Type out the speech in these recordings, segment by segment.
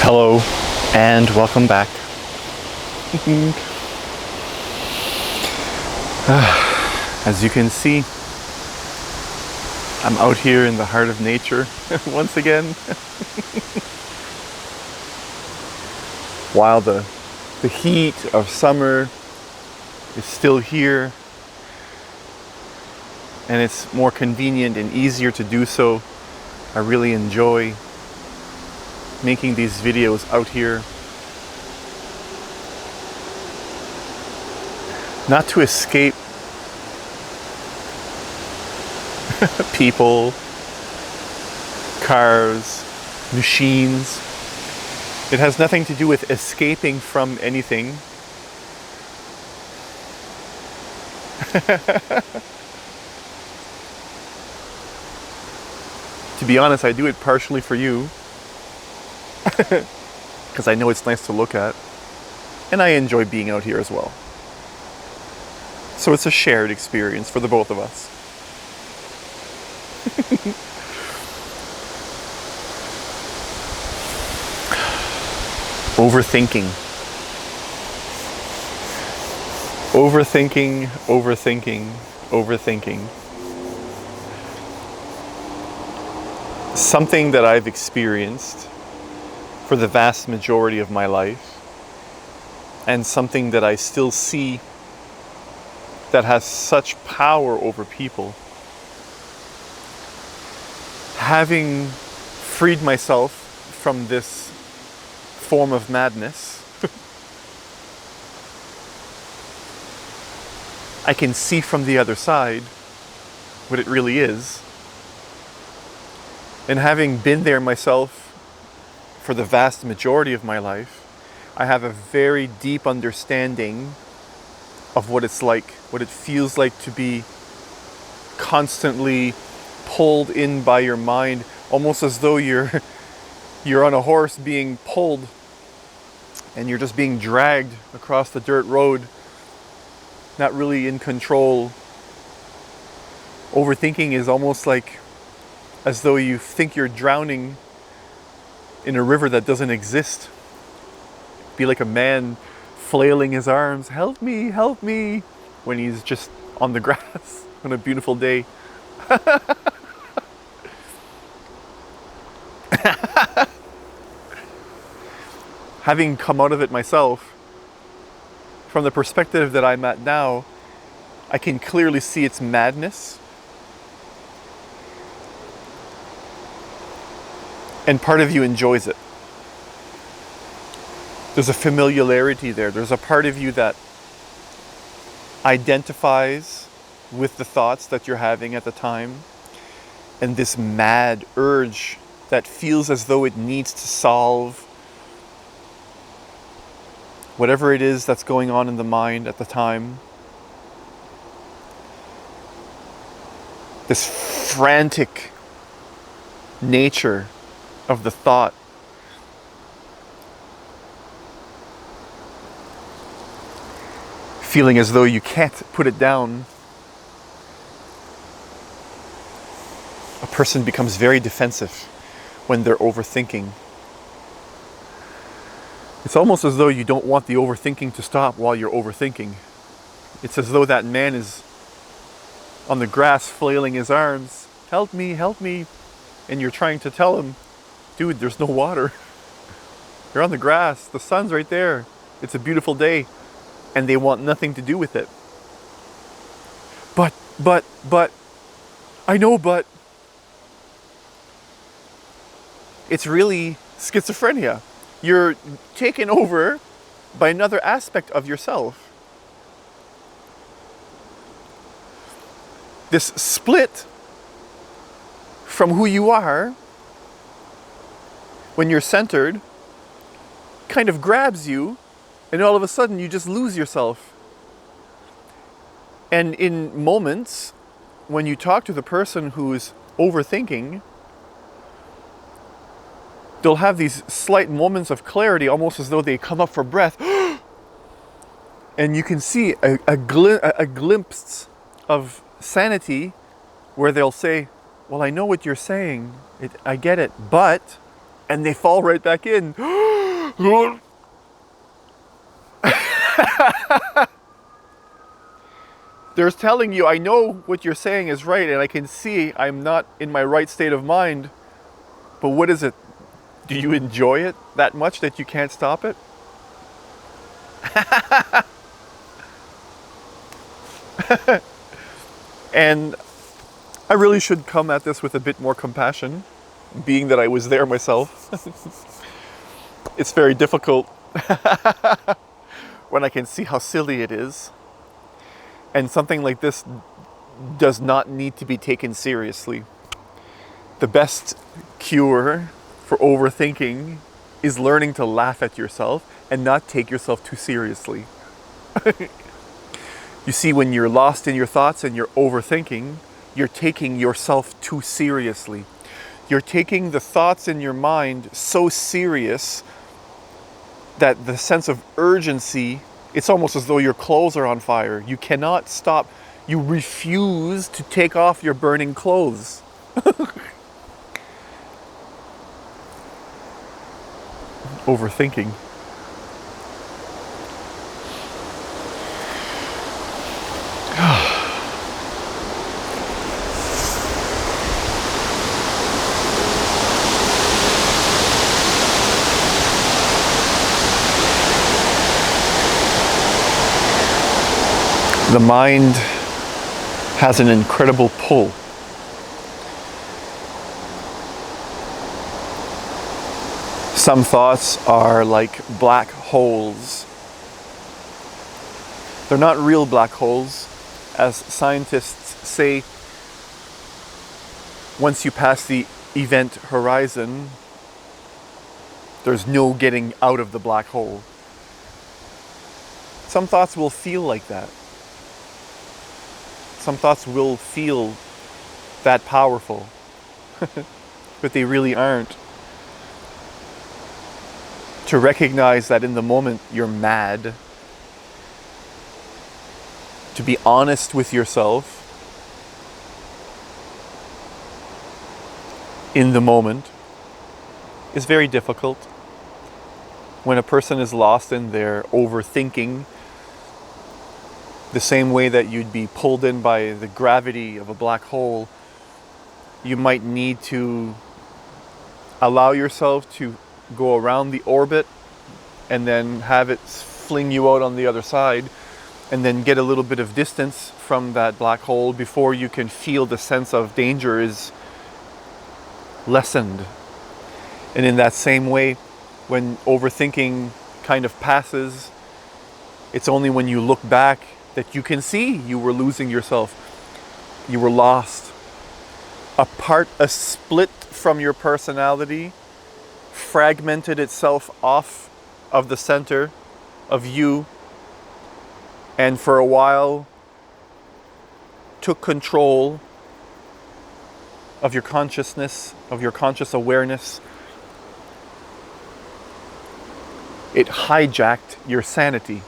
Hello and welcome back. As you can see, I'm out here in the heart of nature once again. While the heat of summer is still here and it's more convenient and easier to do so, I really enjoy making these videos out here. Not to escape people, cars, machines. It has nothing to do with escaping from anything. To be honest, I do it partially for you. Because I know it's nice to look at. And I enjoy being out here as well. So it's a shared experience for the both of us. Overthinking. Overthinking, overthinking, overthinking. Something that I've experienced for the vast majority of my life, and something that I still see that has such power over people. Having freed myself from this form of madness, I can see from the other side what it really is. And having been there myself for the vast majority of my life, I have a very deep understanding of what it's like, what it feels like to be constantly pulled in by your mind, almost as though you're on a horse being pulled and you're just being dragged across the dirt road, not really in control. Overthinking is almost like as though you think you're drowning in a river that doesn't exist. Be like a man flailing his arms, help me, when he's just on the grass on a beautiful day. Having come out of it myself, from the perspective that I'm at now, I can clearly see its madness. And part of you enjoys it. There's a familiarity there. There's a part of you that identifies with the thoughts that you're having at the time, and this mad urge that feels as though it needs to solve whatever it is that's going on in the mind at the time. This frantic nature of the thought. Feeling as though you can't put it down. A person becomes very defensive when they're overthinking. It's almost as though you don't want the overthinking to stop while you're overthinking. It's as though that man is on the grass flailing his arms, help me, and you're trying to tell him, dude, there's no water. You're on the grass, the sun's right there, it's a beautiful day. And they want nothing to do with it. But, I know, but. It's really schizophrenia. You're taken over by another aspect of yourself. This split from who you are when you're centered kind of grabs you. And all of a sudden, you just lose yourself. And in moments, when you talk to the person who's overthinking, they'll have these slight moments of clarity, almost as though they come up for breath. And you can see a glimpse of sanity where they'll say, well, I know what you're saying. I get it, but... And they fall right back in. There's telling you, I know what you're saying is right, and I can see I'm not in my right state of mind. But what is it? Do you enjoy it that much that you can't stop it? And I really should come at this with a bit more compassion, being that I was there myself. It's very difficult when I can see how silly it is. And something like this does not need to be taken seriously. The best cure for overthinking is learning to laugh at yourself and not take yourself too seriously. You see, when you're lost in your thoughts and you're overthinking, you're taking yourself too seriously. You're taking the thoughts in your mind so serious that the sense of urgency, it's almost as though your clothes are on fire. You cannot stop. You refuse to take off your burning clothes. Overthinking. The mind has an incredible pull. Some thoughts are like black holes. They're not real black holes. As scientists say, once you pass the event horizon, there's no getting out of the black hole. Some thoughts will feel like that. Some thoughts will feel that powerful, but they really aren't. To recognize that in the moment you're mad, to be honest with yourself in the moment is very difficult. When a person is lost in their overthinking, the same way that you'd be pulled in by the gravity of a black hole, you might need to allow yourself to go around the orbit and then have it fling you out on the other side, and then get a little bit of distance from that black hole before you can feel the sense of danger is lessened. And in that same way, when overthinking kind of passes, it's only when you look back that you can see you were losing yourself. You were lost. A split from your personality, fragmented itself off of the center of you, and for a while took control of your consciousness, of your conscious awareness. It hijacked your sanity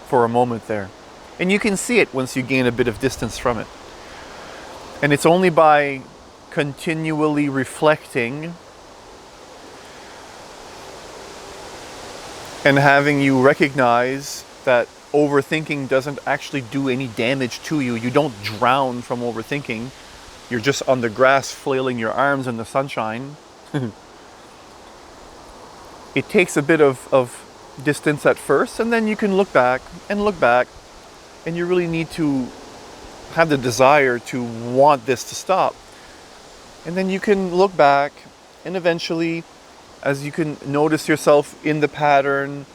for a moment there. And you can see it once you gain a bit of distance from it. And it's only by continually reflecting and having you recognize that overthinking doesn't actually do any damage to you. You don't drown from overthinking. You're just on the grass flailing your arms in the sunshine. It takes a bit of distance at first, and then you can look back, and you really need to have the desire to want this to stop. And then you can look back, and eventually, as you can notice yourself in the pattern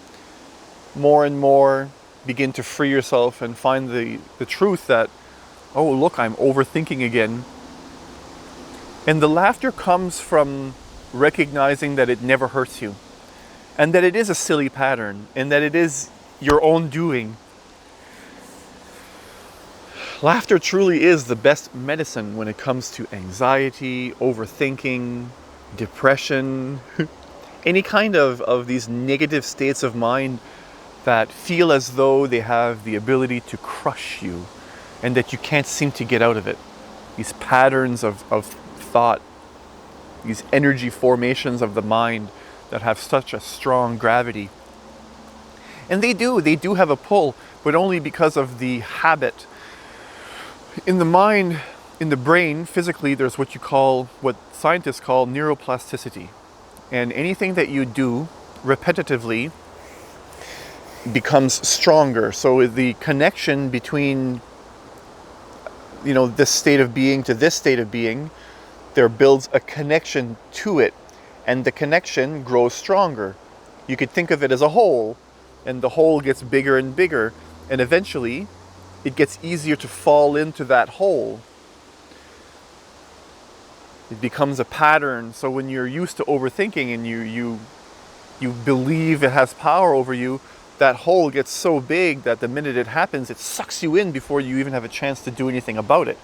more and more, begin to free yourself and find the truth that, oh look, I'm overthinking again. And the laughter comes from recognizing that it never hurts you, and that it is a silly pattern, and that it is your own doing. Laughter truly is the best medicine when it comes to anxiety, overthinking, depression, any kind of these negative states of mind that feel as though they have the ability to crush you and that you can't seem to get out of it. These patterns of thought, these energy formations of the mind that have such a strong gravity. And they do have a pull, but only because of the habit. In the mind, in the brain, physically, there's what scientists call neuroplasticity. And anything that you do repetitively becomes stronger. So the connection between, this state of being to this state of being, there builds a connection to it, and the connection grows stronger. You could think of it as a hole, and the hole gets bigger and bigger, and eventually it gets easier to fall into that hole. It becomes a pattern. So when you're used to overthinking and you believe it has power over you, that hole gets so big that the minute it happens, it sucks you in before you even have a chance to do anything about it.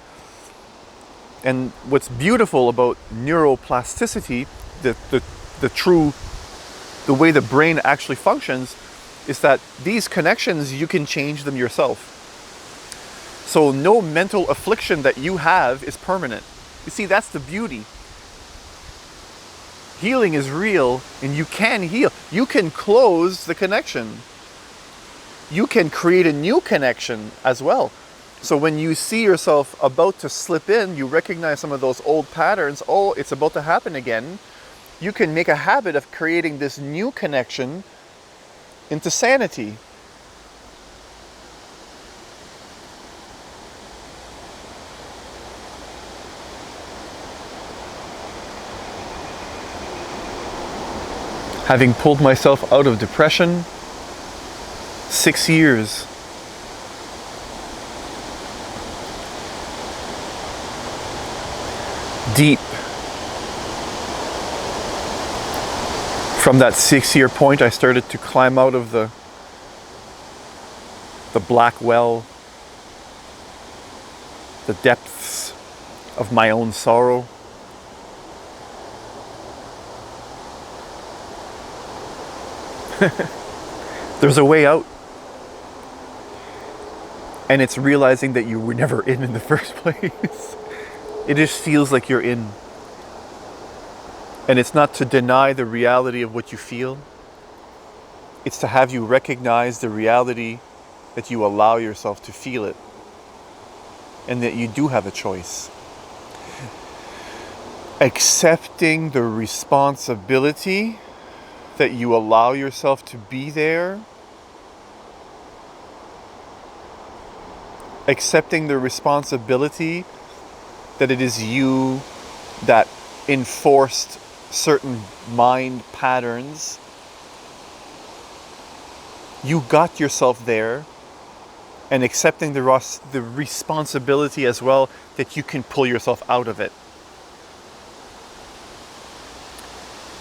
And what's beautiful about neuroplasticity, the way the brain actually functions, is that these connections, you can change them yourself. So no mental affliction that you have is permanent. You see, that's the beauty. Healing is real, and you can heal. You can close the connection. You can create a new connection as well. So when you see yourself about to slip in, you recognize some of those old patterns. Oh, it's about to happen again. You can make a habit of creating this new connection into sanity. Having pulled myself out of depression, 6 years. Deep. From that 6-year point, I started to climb out of the black well, the depths of my own sorrow. There's a way out. And it's realizing that you were never in the first place. It just feels like you're in. And it's not to deny the reality of what you feel. It's to have you recognize the reality that you allow yourself to feel it. And that you do have a choice. Accepting the responsibility that you allow yourself to be there. Accepting the responsibility that it is you that enforced certain mind patterns. You got yourself there, and accepting the responsibility as well that you can pull yourself out of it.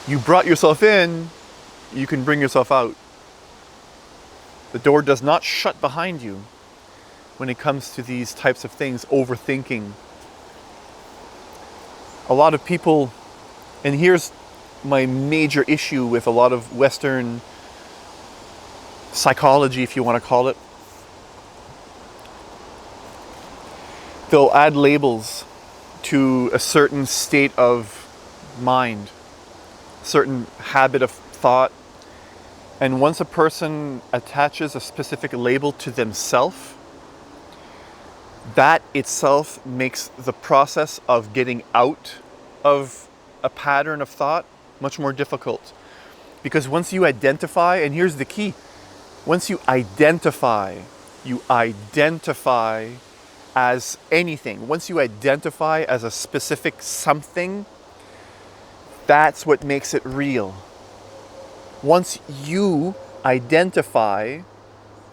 You brought yourself in, you can bring yourself out. The door does not shut behind you when it comes to these types of things, overthinking. A lot of people, and here's my major issue with a lot of Western psychology, if you want to call it. They'll add labels to a certain state of mind, certain habit of thought. And once a person attaches a specific label to themselves, that itself makes the process of getting out of a pattern of thought much more difficult. Because once you identify, and here's the key, once you identify as anything. Once you identify as a specific something, that's what makes it real. Once you identify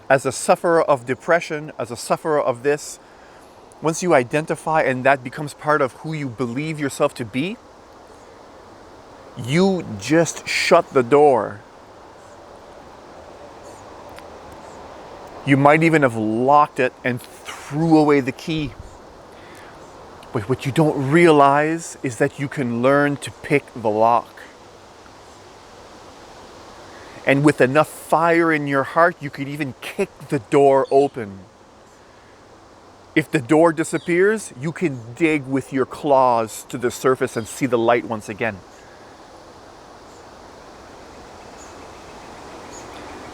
as a sufferer of depression, as a sufferer of this, once you identify and that becomes part of who you believe yourself to be, you just shut the door. You might even have locked it and threw away the key. But what you don't realize is that you can learn to pick the lock. And with enough fire in your heart, you could even kick the door open. If the door disappears, you can dig with your claws to the surface and see the light once again.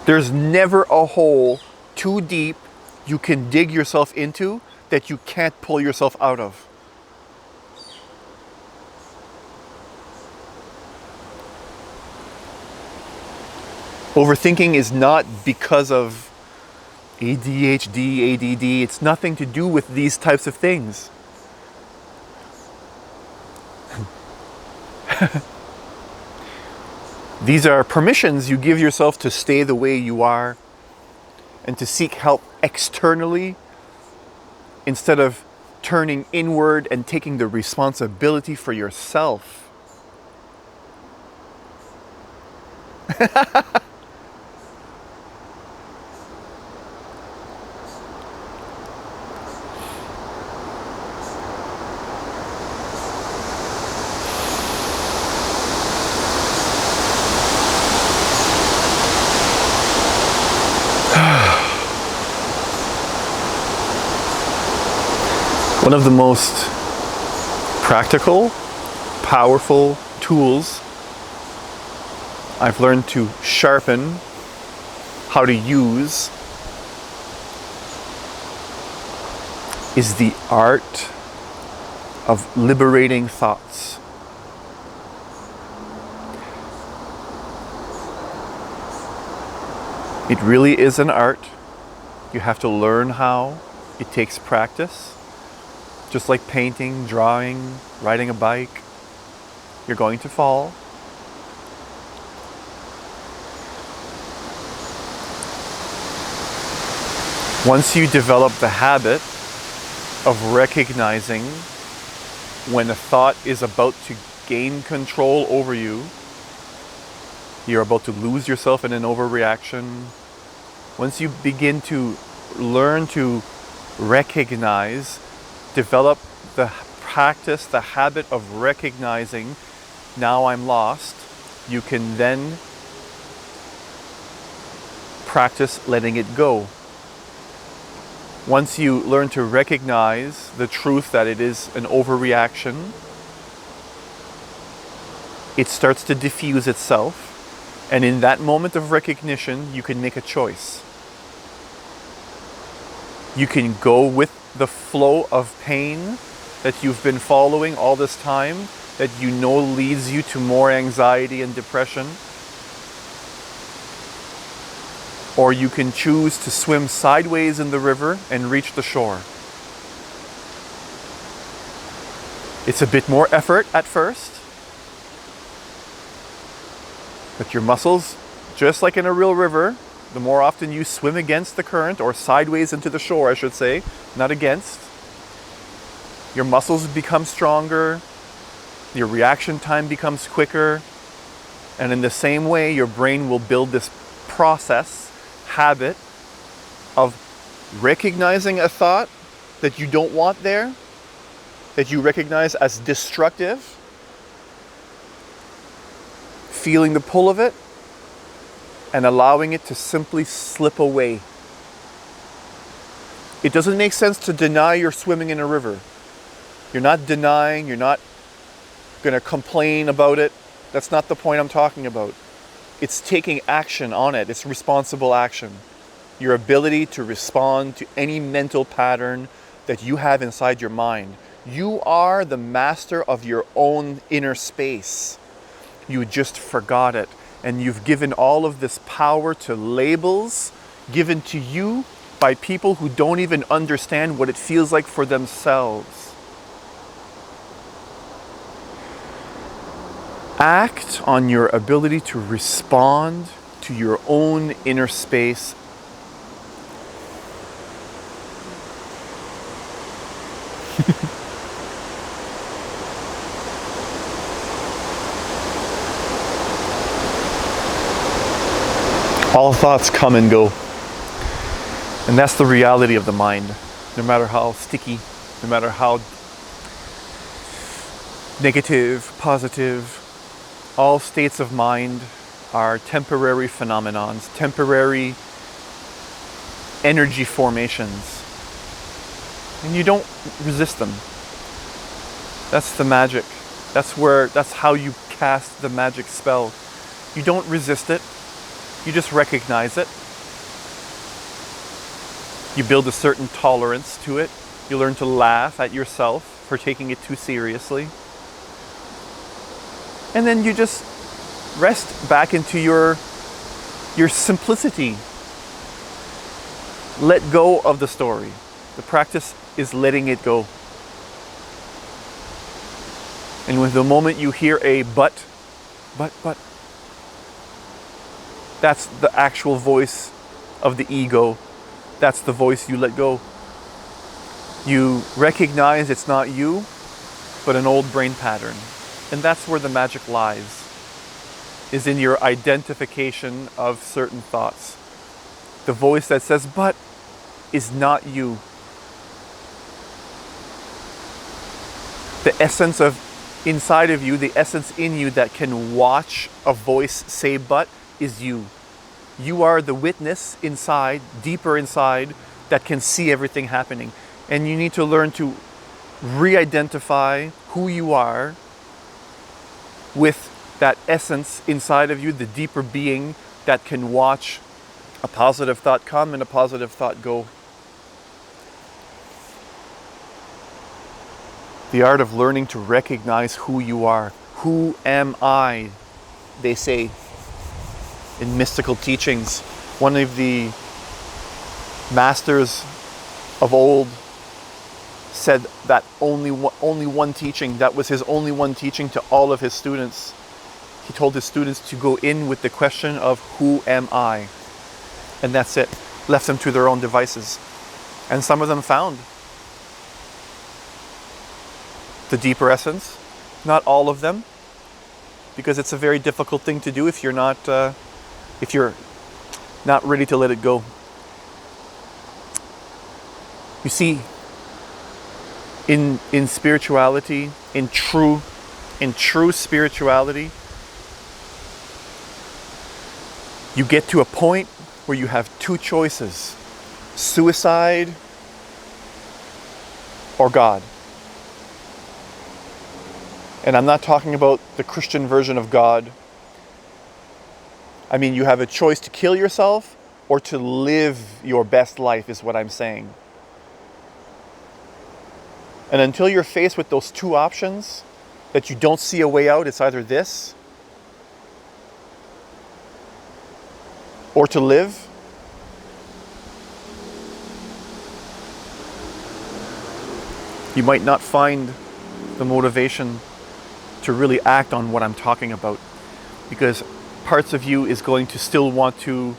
There's never a hole too deep you can dig yourself into that you can't pull yourself out of. Overthinking is not because of ADHD, ADD. It's nothing to do with these types of things. These are permissions you give yourself to stay the way you are and to seek help externally instead of turning inward and taking the responsibility for yourself. One of the most practical, powerful tools I've learned to sharpen how to use is the art of liberating thoughts. It really is an art. You have to learn how. It takes practice. Just like painting, drawing, riding a bike, you're going to fall. Once you develop the habit of recognizing when a thought is about to gain control over you, you're about to lose yourself in an overreaction. Once you begin to learn to recognize, develop the practice, the habit of recognizing, now I'm lost, you can then practice letting it go. Once you learn to recognize the truth that it is an overreaction, it starts to diffuse itself, and in that moment of recognition, you can make a choice. You can go with the flow of pain that you've been following all this time, that you know leads you to more anxiety and depression. Or you can choose to swim sideways in the river and reach the shore. It's a bit more effort at first, but your muscles, just like in a real river, the more often you swim against the current, or sideways into the shore, I should say, not against, your muscles become stronger, your reaction time becomes quicker, and in the same way, your brain will build this habit of recognizing a thought that you don't want there, that you recognize as destructive, feeling the pull of it, and allowing it to simply slip away. It doesn't make sense to deny you're swimming in a river. You're not denying, you're not going to complain about it. That's not the point I'm talking about. It's taking action on it. It's responsible action. Your ability to respond to any mental pattern that you have inside your mind. You are the master of your own inner space. You just forgot it. And you've given all of this power to labels given to you by people who don't even understand what it feels like for themselves. Act on your ability to respond to your own inner space. All thoughts come and go. And that's the reality of the mind. No matter how sticky, no matter how negative, positive, all states of mind are temporary phenomenons, temporary energy formations. And you don't resist them. That's the magic. That's how you cast the magic spell. You don't resist it. You just recognize it. You build a certain tolerance to it. You learn to laugh at yourself for taking it too seriously. And then you just rest back into your simplicity. Let go of the story. The practice is letting it go. And with the moment you hear a but, that's the actual voice of the ego. That's the voice you let go. You recognize it's not you, but an old brain pattern. And that's where the magic lies, is in your identification of certain thoughts. The voice that says, but, is not you. The essence of inside of you, the essence in you that can watch a voice say but, is you. You are the witness inside, deeper inside, that can see everything happening. And you need to learn to re-identify who you are with that essence inside of you, the deeper being that can watch a positive thought come and a positive thought go. The art of learning to recognize who you are. Who am I? They say in mystical teachings. One of the masters of old said that only one teaching, that was his only one teaching to all of his students. He told his students to go in with the question of who am I? And that's it. Left them to their own devices. And some of them found the deeper essence. Not all of them, because it's a very difficult thing to do if you're not ready to let it go. You see, in spirituality, in true spirituality, you get to a point where you have two choices: suicide or God. And I'm not talking about the Christian version of God. I mean, you have a choice to kill yourself or to live your best life, is what I'm saying. And until you're faced with those two options, that you don't see a way out, it's either this or to live. You might not find the motivation to really act on what I'm talking about, because parts of you is going to still want to